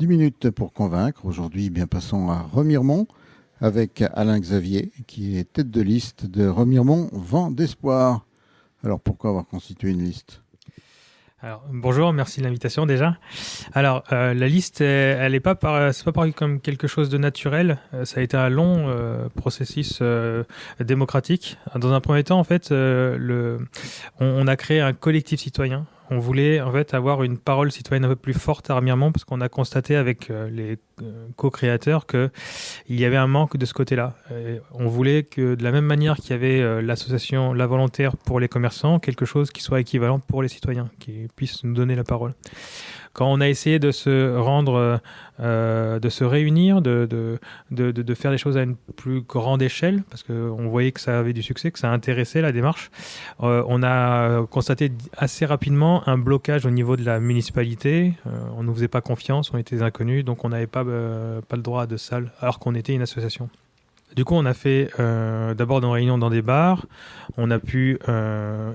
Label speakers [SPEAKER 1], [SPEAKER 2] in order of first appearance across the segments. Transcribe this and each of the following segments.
[SPEAKER 1] 10 minutes pour convaincre. Aujourd'hui, bien passons à Remiremont avec Alain Xavier, qui est tête de liste de Remiremont Vent d'Espoir. Alors, pourquoi avoir constitué une liste ?
[SPEAKER 2] Alors, bonjour, merci de l'invitation déjà. Alors, la liste, elle n'est pas c'est pas paru comme quelque chose de naturel. Ça a été un long processus démocratique. Dans un premier temps, en fait, on a créé un collectif citoyen. On voulait en fait avoir une parole citoyenne un peu plus forte à Remiremont parce qu'on a constaté avec les co-créateurs qu'il y avait un manque de ce côté-là. On voulait que de la même manière qu'il y avait l'association La Volontaire pour les commerçants, quelque chose qui soit équivalent pour les citoyens, qui puisse nous donner la parole. Quand on a essayé de se rendre, de se réunir, de faire des choses à une plus grande échelle, parce qu'on voyait que ça avait du succès, que ça intéressait la démarche, on a constaté assez rapidement un blocage au niveau de la municipalité. On ne nous faisait pas confiance, on était inconnus, donc on n'avait pas le droit de salle, alors qu'on était une association. Du coup, on a fait d'abord des réunions dans des bars. On a pu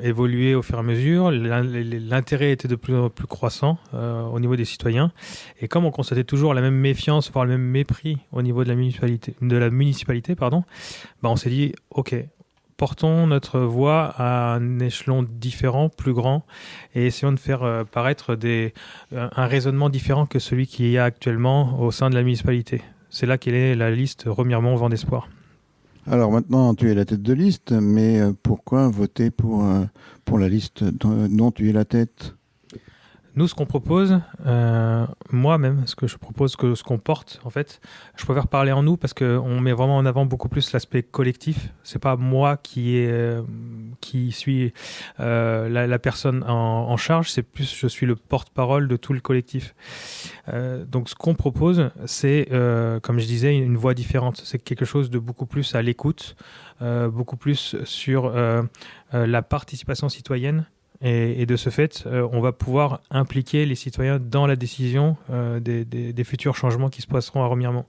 [SPEAKER 2] évoluer au fur et à mesure. L'intérêt était de plus en plus croissant au niveau des citoyens. Et comme on constatait toujours la même méfiance, voire le même mépris au niveau de la municipalité, on s'est dit, OK, portons notre voix à un échelon différent, plus grand, et essayons de faire paraître un raisonnement différent que celui qu'il y a actuellement au sein de la municipalité. C'est là qu'elle est la liste Remiremont Vent d'Espoir.
[SPEAKER 1] Alors maintenant, tu es la tête de liste, mais pourquoi voter pour la liste dont tu es la tête ?
[SPEAKER 2] Nous, ce qu'on propose, moi-même, ce que je propose, ce qu'on porte, en fait, je préfère parler en nous parce qu'on met vraiment en avant beaucoup plus l'aspect collectif. C'est pas moi qui suis la personne en charge, c'est plus je suis le porte-parole de tout le collectif. Donc, ce qu'on propose, c'est, comme je disais, une voix différente. C'est quelque chose de beaucoup plus à l'écoute, beaucoup plus sur la participation citoyenne. Et de ce fait, on va pouvoir impliquer les citoyens dans la décision des futurs changements qui se passeront à Remiremont.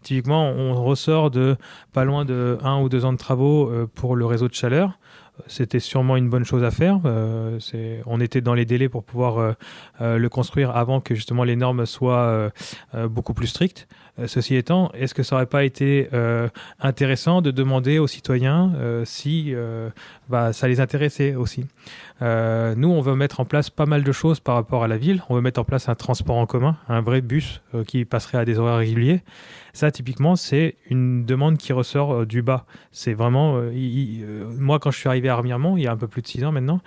[SPEAKER 2] Typiquement, on ressort de pas loin de 1 ou 2 ans de travaux pour le réseau de chaleur. C'était sûrement une bonne chose à faire. On était dans les délais pour pouvoir le construire avant que justement les normes soient beaucoup plus strictes. Ceci étant, est-ce que ça n'aurait pas été intéressant de demander aux citoyens si ça les intéressait aussi ? Nous, on veut mettre en place pas mal de choses par rapport à la ville. On veut mettre en place un transport en commun, un vrai bus qui passerait à des horaires réguliers. Ça, typiquement, c'est une demande qui ressort du bas. C'est vraiment... moi, quand je suis arrivé à Remiremont, il y a un peu plus de 6 ans maintenant,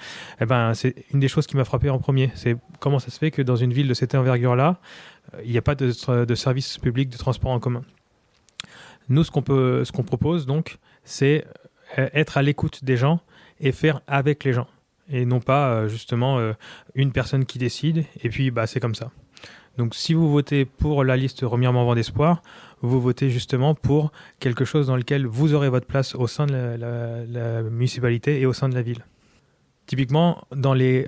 [SPEAKER 2] c'est une des choses qui m'a frappé en premier. C'est comment ça se fait que dans une ville de cette envergure-là, il n'y a pas de service public de transport en commun. Nous, ce qu'on propose, donc, c'est être à l'écoute des gens et faire avec les gens. Et non pas, une personne qui décide, et puis c'est comme ça. Donc, si vous votez pour la liste Remiremont Vent d'Espoir, vous votez justement pour quelque chose dans lequel vous aurez votre place au sein de la municipalité et au sein de la ville. Typiquement, dans les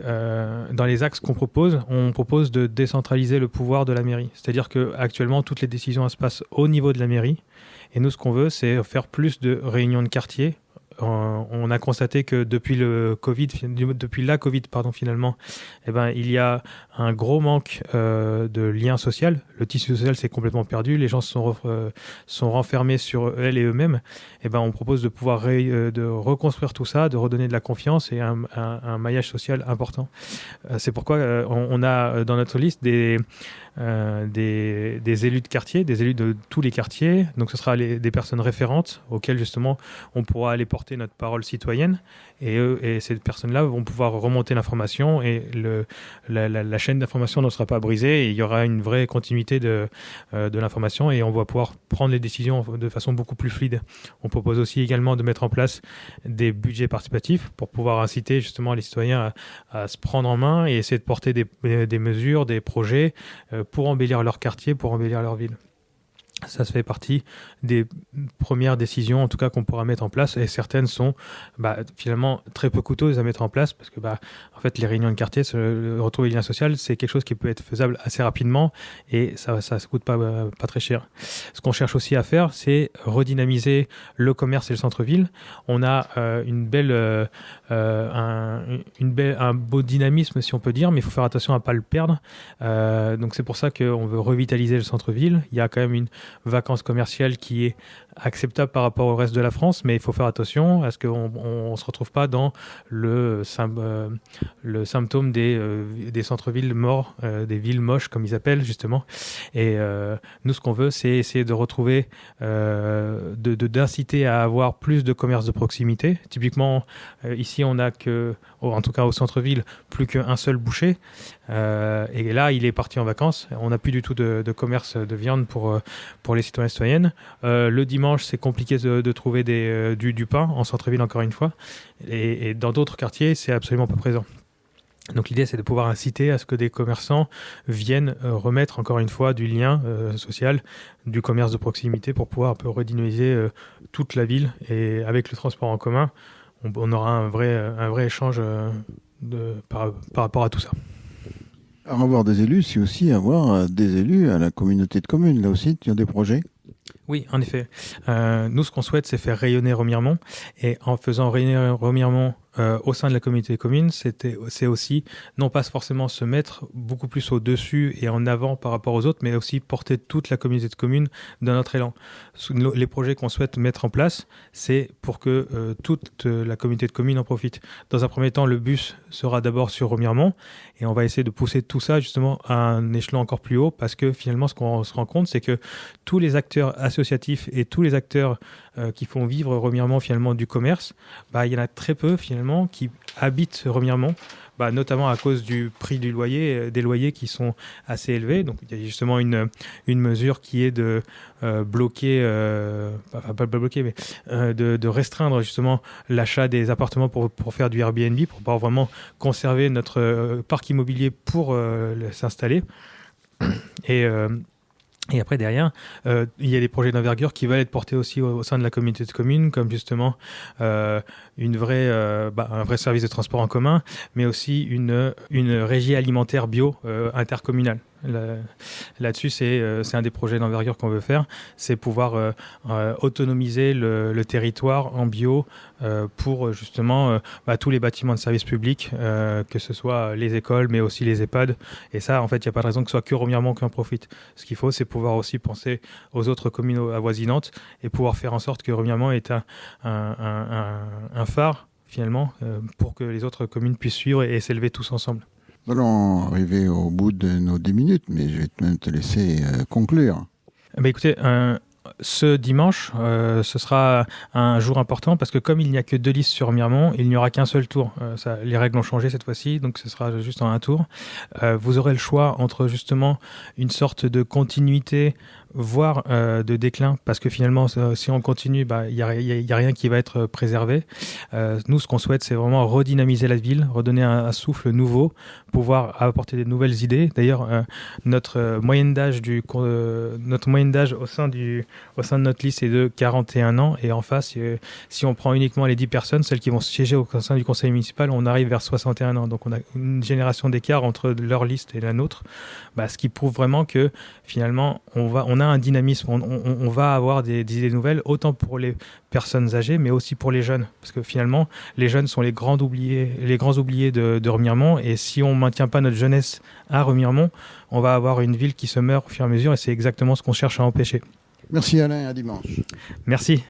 [SPEAKER 2] axes qu'on propose, on propose de décentraliser le pouvoir de la mairie. C'est-à-dire qu'actuellement, toutes les décisions se passent au niveau de la mairie. Et nous, ce qu'on veut, c'est faire plus de réunions de quartier. On a constaté que depuis la Covid, finalement, il y a un gros manque de lien social. Le tissu social s'est complètement perdu. Les gens sont renfermés sur elles et eux-mêmes. On propose de pouvoir de reconstruire tout ça, de redonner de la confiance et un maillage social important. C'est pourquoi on a dans notre liste des élus de quartier, des élus de tous les quartiers. Donc ce sera des personnes référentes auxquelles justement on pourra aller porter notre parole citoyenne et ces personnes-là vont pouvoir remonter l'information et la chaîne d'information ne sera pas brisée et il y aura une vraie continuité de l'information et on va pouvoir prendre les décisions de façon beaucoup plus fluide. On propose aussi également de mettre en place des budgets participatifs pour pouvoir inciter justement les citoyens à se prendre en main et essayer de porter des mesures, des projets pour embellir leur quartier, pour embellir leur ville. Ça se fait partie des premières décisions, en tout cas, qu'on pourra mettre en place. Et certaines sont finalement très peu coûteuses à mettre en place parce que en fait, les réunions de quartier, retrouver le lien social, c'est quelque chose qui peut être faisable assez rapidement et ça ne coûte pas très cher. Ce qu'on cherche aussi à faire, c'est redynamiser le commerce et le centre-ville. On a un beau dynamisme, si on peut dire, mais il faut faire attention à ne pas le perdre. Donc c'est pour ça qu'on veut revitaliser le centre-ville. Il y a quand même une vacances commerciales qui est acceptable par rapport au reste de la France, mais il faut faire attention à ce qu'on ne se retrouve pas dans le symptôme des centres-villes morts, des villes moches comme ils appellent justement. Et nous, ce qu'on veut, c'est essayer de retrouver, d'inciter à avoir plus de commerce de proximité. Typiquement, ici, on n'a que, en tout cas au centre-ville, plus qu'un seul boucher. Et là, il est parti en vacances. On n'a plus du tout de commerce de viande pour les citoyens et citoyennes. Le dimanche, c'est compliqué de trouver du pain en centre-ville, encore une fois. Et dans d'autres quartiers, c'est absolument pas présent. Donc l'idée, c'est de pouvoir inciter à ce que des commerçants viennent remettre, encore une fois, du lien social, du commerce de proximité pour pouvoir un peu redynamiser toute la ville. Et avec le transport en commun, on aura un vrai échange par rapport à tout ça.
[SPEAKER 1] Avoir des élus, c'est aussi avoir des élus à la communauté de communes. Là aussi, tu as des projets?
[SPEAKER 2] Oui, en effet. Nous, ce qu'on souhaite, c'est faire rayonner Remiremont. Et en faisant rayonner Remiremont au sein de la communauté de communes, c'est aussi non pas forcément se mettre beaucoup plus au-dessus et en avant par rapport aux autres, mais aussi porter toute la communauté de communes dans notre élan. Les projets qu'on souhaite mettre en place, c'est pour que toute la communauté de communes en profite. Dans un premier temps, le bus sera d'abord sur Remiremont et on va essayer de pousser tout ça justement à un échelon encore plus haut parce que finalement, ce qu'on se rend compte, c'est que tous les acteurs associatifs et tous les acteurs qui font vivre Remiremont finalement du commerce, il y en a très peu finalement qui habitent Remiremont, notamment à cause du prix du loyer, des loyers qui sont assez élevés. Donc il y a justement une mesure qui est de bloquer, pas bloquer, mais de restreindre justement l'achat des appartements pour faire du Airbnb, pour pouvoir vraiment conserver notre parc immobilier pour s'installer. Et après, derrière, il y a des projets d'envergure qui veulent être portés aussi au sein de la communauté de communes, comme justement un vrai service de transport en commun, mais aussi une régie alimentaire bio intercommunale. Là-dessus, c'est un des projets d'envergure qu'on veut faire, c'est pouvoir autonomiser le territoire en bio pour justement tous les bâtiments de services publics, que ce soit les écoles, mais aussi les EHPAD. Et ça, en fait, il n'y a pas de raison que ce soit que Remiremont qui en profite. Ce qu'il faut, c'est pouvoir aussi penser aux autres communes avoisinantes et pouvoir faire en sorte que Remiremont est un phare, finalement, pour que les autres communes puissent suivre et s'élever tous ensemble.
[SPEAKER 1] Nous allons arriver au bout de nos 10 minutes, mais je vais même te laisser conclure.
[SPEAKER 2] Écoutez, ce dimanche, ce sera un jour important parce que comme il n'y a que 2 listes sur Remiremont, il n'y aura qu'un seul tour. Les règles ont changé cette fois-ci, donc ce sera juste en un tour. Vous aurez le choix entre justement une sorte de continuité, voire de déclin, parce que finalement, si on continue, il y a rien qui va être préservé. Nous, ce qu'on souhaite, c'est vraiment redynamiser la ville, redonner un souffle nouveau, pouvoir apporter des nouvelles idées. D'ailleurs, notre moyenne d'âge au sein de notre liste est de 41 ans, et en face, si on prend uniquement les 10 personnes, celles qui vont siéger au sein du conseil municipal, on arrive vers 61 ans. Donc on a une génération d'écart entre leur liste et la nôtre, ce qui prouve vraiment que finalement, on a un dynamisme, on va avoir des idées nouvelles, autant pour les personnes âgées, mais aussi pour les jeunes. Parce que finalement, les jeunes sont les grands oubliés de Remiremont, et si on ne maintient pas notre jeunesse à Remiremont, on va avoir une ville qui se meurt au fur et à mesure, et c'est exactement ce qu'on cherche à empêcher.
[SPEAKER 1] Merci Alain, à dimanche.
[SPEAKER 2] Merci.